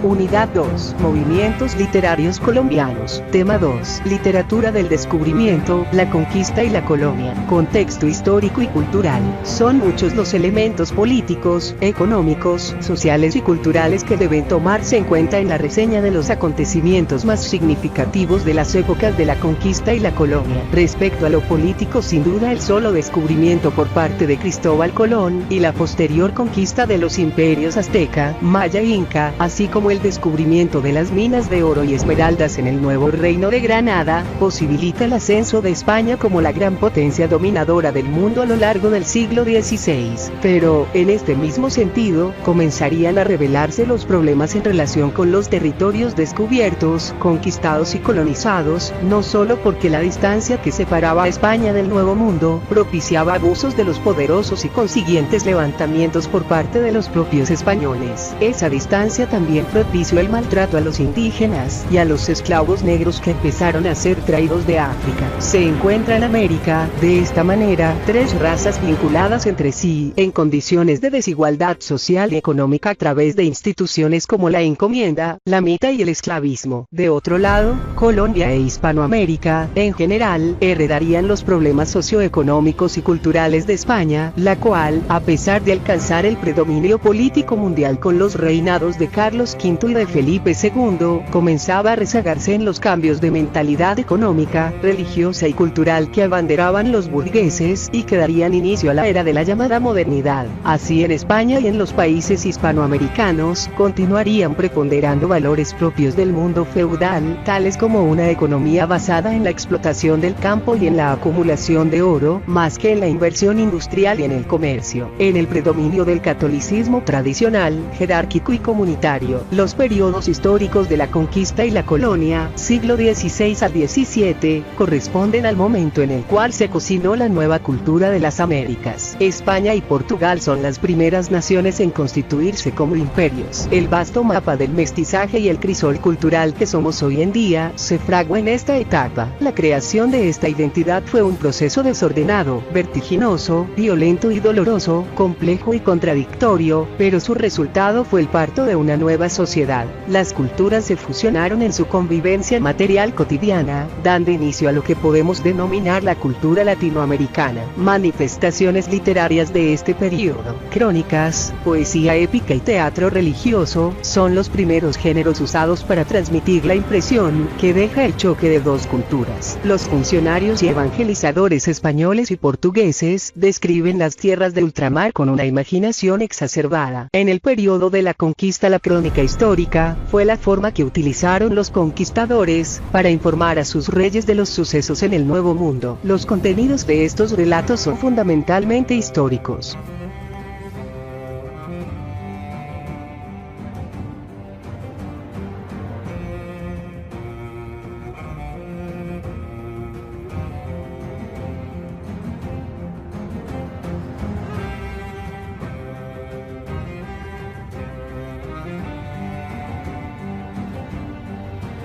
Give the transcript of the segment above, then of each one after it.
Unidad 2. Movimientos literarios colombianos. Tema 2. Literatura del descubrimiento, la conquista y la colonia. Contexto histórico y cultural. Son muchos los elementos políticos, económicos, sociales y culturales que deben tomarse en cuenta en la reseña de los acontecimientos más significativos de las épocas de la conquista y la colonia. Respecto a lo político, sin duda el solo descubrimiento por parte de Cristóbal Colón, y la posterior conquista de los imperios azteca, maya e inca, así como el descubrimiento de las minas de oro y esmeraldas en el nuevo reino de Granada, posibilita el ascenso de España como la gran potencia dominadora del mundo a lo largo del siglo XVI. Pero, en este mismo sentido, comenzarían a revelarse los problemas en relación con los territorios descubiertos, conquistados y colonizados, no solo porque la distancia que separaba a España del Nuevo Mundo propiciaba abusos de los poderosos y consiguientes levantamientos por parte de los propios españoles. Esa distancia también propició el maltrato a los indígenas y a los esclavos negros que empezaron a ser traídos de África. Se encuentra en América, de esta manera, tres razas vinculadas entre sí, en condiciones de desigualdad social y económica a través de instituciones como la encomienda, la mita y el esclavismo. De otro lado, Colombia e Hispanoamérica, en general, heredarían los problemas socioeconómicos y culturales de España, la cual, a pesar de alcanzar el predominio político mundial con los reinados de Carlos V y de Felipe II, comenzaba a rezagarse en los cambios de mentalidad económica, religiosa y cultural que abanderaban los burgueses, y que darían inicio a la era de la llamada modernidad. Así, en España y en los países hispanoamericanos, continuarían preponderando valores propios del mundo feudal, tales como una economía basada en la explotación del campo y en la acumulación de oro, más que en la inversión industrial y en el comercio. En el predominio del catolicismo tradicional, jerárquico y comunitario, los periodos históricos de la conquista y la colonia, siglo XVI al XVII, corresponden al momento en el cual se cocinó la nueva cultura de las Américas. España y Portugal son las primeras naciones en constituirse como imperios. El vasto mapa del mestizaje y el crisol cultural que somos hoy en día, se fraguó en esta etapa. La creación de esta identidad fue un proceso desordenado, vertiginoso, violento y doloroso, complejo y contradictorio, pero su resultado fue el parto de una nueva sociedad. Las culturas se fusionaron en su convivencia material cotidiana, dando inicio a lo que podemos denominar la cultura latinoamericana. Manifestaciones literarias de este periodo, crónicas, poesía épica y teatro religioso, son los primeros géneros usados para transmitir la impresión que deja el choque de dos culturas. Los funcionarios y evangelizadores españoles y portugueses describen las tierras de ultramar con una imaginación exacerbada. En el periodo de la conquista, la crónica histórica fue la forma que utilizaron los conquistadores para informar a sus reyes de los sucesos en el Nuevo Mundo. Los contenidos de estos relatos son fundamentalmente históricos.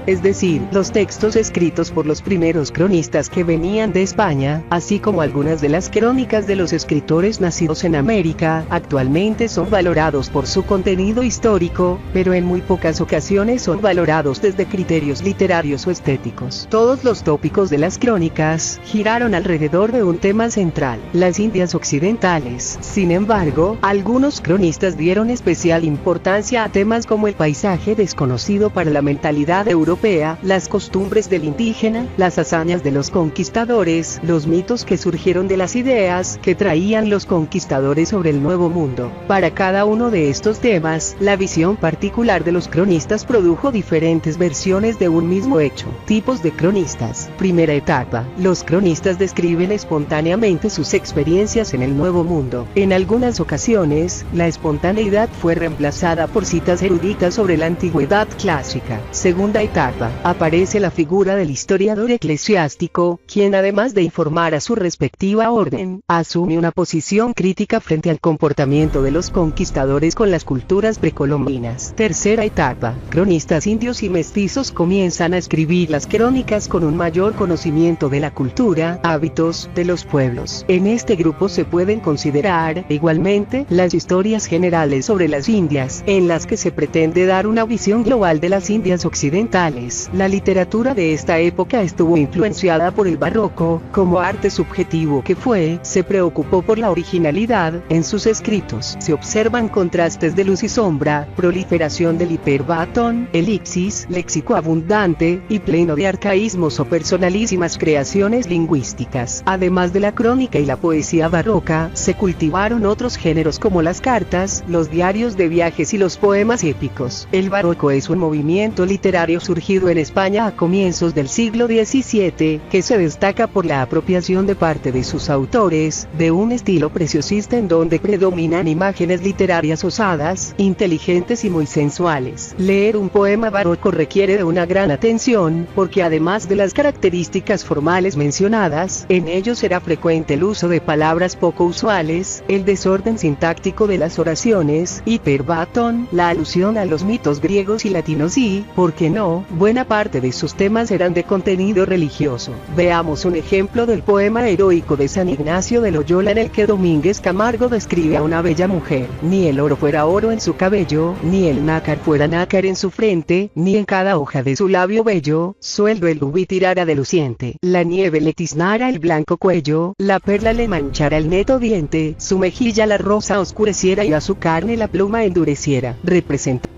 Es decir, los textos escritos por los primeros cronistas que venían de España, así como algunas de las crónicas de los escritores nacidos en América, actualmente son valorados por su contenido histórico, pero en muy pocas ocasiones son valorados desde criterios literarios o estéticos. Todos los tópicos de las crónicas giraron alrededor de un tema central: las Indias Occidentales. Sin embargo, algunos cronistas dieron especial importancia a temas como el paisaje desconocido para la mentalidad europea, las costumbres del indígena, las hazañas de los conquistadores, los mitos que surgieron de las ideas que traían los conquistadores sobre el Nuevo Mundo. Para cada uno de estos temas, la visión particular de los cronistas produjo diferentes versiones de un mismo hecho. Tipos de cronistas. Primera etapa. Los cronistas describen espontáneamente sus experiencias en el Nuevo Mundo. En algunas ocasiones, la espontaneidad fue reemplazada por citas eruditas sobre la antigüedad clásica. Segunda etapa. etapa, aparece la figura del historiador eclesiástico, quien además de informar a su respectiva orden, asume una posición crítica frente al comportamiento de los conquistadores con las culturas precolombinas. Tercera etapa, cronistas indios y mestizos comienzan a escribir las crónicas con un mayor conocimiento de la cultura, hábitos, de los pueblos. En este grupo se pueden considerar, igualmente, las historias generales sobre las Indias, en las que se pretende dar una visión global de las Indias occidentales. La literatura de esta época estuvo influenciada por el barroco, como arte subjetivo que fue, se preocupó por la originalidad. En sus escritos se observan contrastes de luz y sombra, proliferación del hiperbatón, elipsis, léxico abundante, y pleno de arcaísmos o personalísimas creaciones lingüísticas. Además de la crónica y la poesía barroca, se cultivaron otros géneros como las cartas, los diarios de viajes y los poemas épicos. El barroco es un movimiento literario surgido en España a comienzos del siglo XVII, que se destaca por la apropiación de parte de sus autores, de un estilo preciosista en donde predominan imágenes literarias osadas, inteligentes y muy sensuales. Leer un poema barroco requiere de una gran atención, porque además de las características formales mencionadas, en ellos será frecuente el uso de palabras poco usuales, el desorden sintáctico de las oraciones, hiperbatón, la alusión a los mitos griegos y latinos y, ¿por qué no?, buena parte de sus temas eran de contenido religioso. Veamos un ejemplo del poema heroico de San Ignacio de Loyola en el que Domínguez Camargo describe a una bella mujer. Ni el oro fuera oro en su cabello, ni el nácar fuera nácar en su frente, ni en cada hoja de su labio bello, sueldo el rubí tirara de luciente. La nieve le tiznara el blanco cuello, la perla le manchara el neto diente, su mejilla la rosa oscureciera y a su carne la pluma endureciera. Representa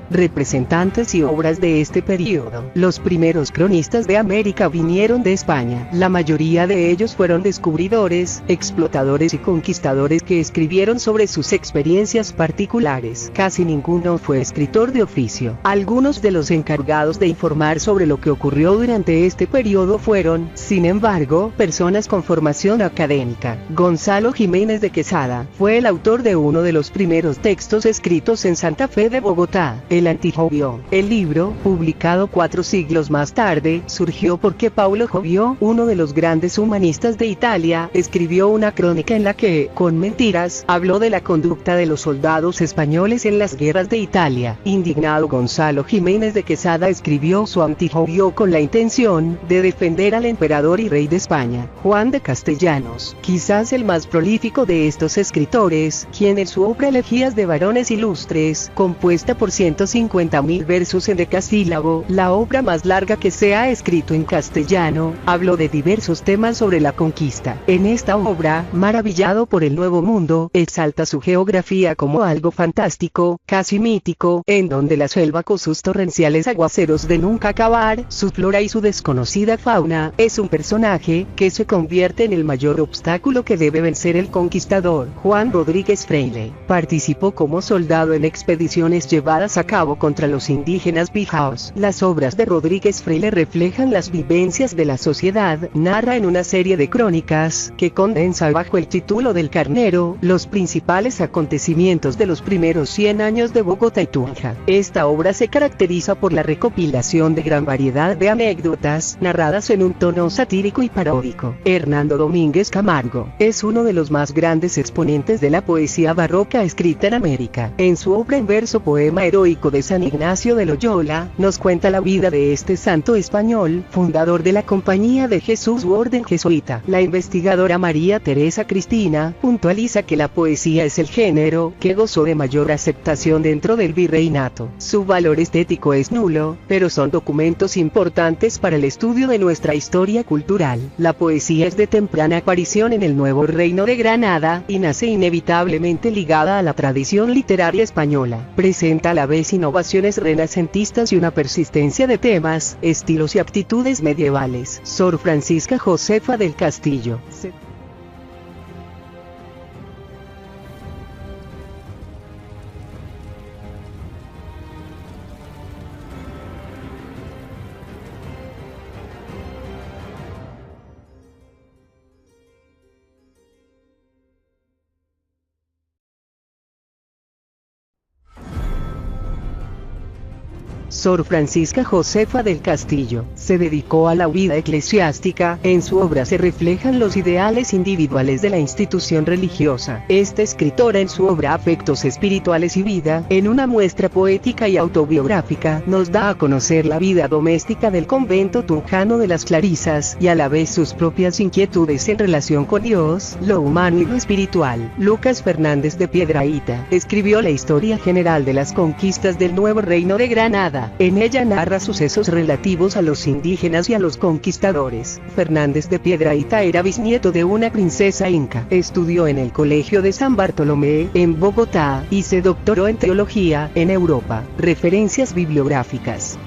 representantes y obras de este periodo. Los primeros cronistas de América vinieron de España. La mayoría de ellos fueron descubridores, explotadores y conquistadores que escribieron sobre sus experiencias particulares. Casi ninguno fue escritor de oficio. Algunos de los encargados de informar sobre lo que ocurrió durante este periodo fueron, sin embargo, personas con formación académica. Gonzalo Jiménez de Quesada fue el autor de uno de los primeros textos escritos en Santa Fe de Bogotá, el Antijobio. El libro, publicado 4 siglos más tarde, surgió porque Paulo Jovio, uno de los grandes humanistas de Italia, escribió una crónica en la que, con mentiras, habló de la conducta de los soldados españoles en las guerras de Italia. Indignado, Gonzalo Jiménez de Quesada escribió su Antijobio con la intención de defender al emperador y rey de España, Juan de Castellanos, quizás el más prolífico de estos escritores, quien en su obra Elegías de varones ilustres, compuesta por 150.000 versos en decasílabo, la obra más larga que se ha escrito en castellano, habló de diversos temas sobre la conquista. En esta obra, maravillado por el Nuevo Mundo, exalta su geografía como algo fantástico, casi mítico, en donde la selva con sus torrenciales aguaceros de nunca acabar, su flora y su desconocida fauna, es un personaje que se convierte en el mayor obstáculo que debe vencer el conquistador. Juan Rodríguez Freile participó como soldado en expediciones llevadas a cabo contra los indígenas pijaos. Las obras de Rodríguez Freile reflejan las vivencias de la sociedad, narra en una serie de crónicas, que condensa bajo el título del Carnero, los principales acontecimientos de los primeros 100 años de Bogotá y Tunja. Esta obra se caracteriza por la recopilación de gran variedad de anécdotas, narradas en un tono satírico y paródico. Hernando Domínguez Camargo es uno de los más grandes exponentes de la poesía barroca escrita en América. En su obra en verso Poema heroico de San Ignacio de Loyola, nos cuenta la vida de este santo español, fundador de la Compañía de Jesús u Orden Jesuita. La investigadora María Teresa Cristina puntualiza que la poesía es el género que gozó de mayor aceptación dentro del virreinato. Su valor estético es nulo, pero son documentos importantes para el estudio de nuestra historia cultural. La poesía es de temprana aparición en el Nuevo Reino de Granada, y nace inevitablemente ligada a la tradición literaria española. Presenta a la vez innovaciones renacentistas y una persistencia de temas, estilos y actitudes medievales. Sor Francisca Josefa del Castillo. Sor Francisca Josefa del Castillo, se dedicó a la vida eclesiástica. En su obra se reflejan los ideales individuales de la institución religiosa. Esta escritora, en su obra Afectos Espirituales y Vida, en una muestra poética y autobiográfica, nos da a conocer la vida doméstica del convento tunjano de las Clarisas, y a la vez sus propias inquietudes en relación con Dios, lo humano y lo espiritual. Lucas Fernández de Piedrahita escribió la historia general de las conquistas del Nuevo Reino de Granada. En ella narra sucesos relativos a los indígenas y a los conquistadores. Fernández de Piedrahita era bisnieto de una princesa inca. Estudió en el Colegio de San Bartolomé, en Bogotá, y se doctoró en teología, en Europa. Referencias bibliográficas.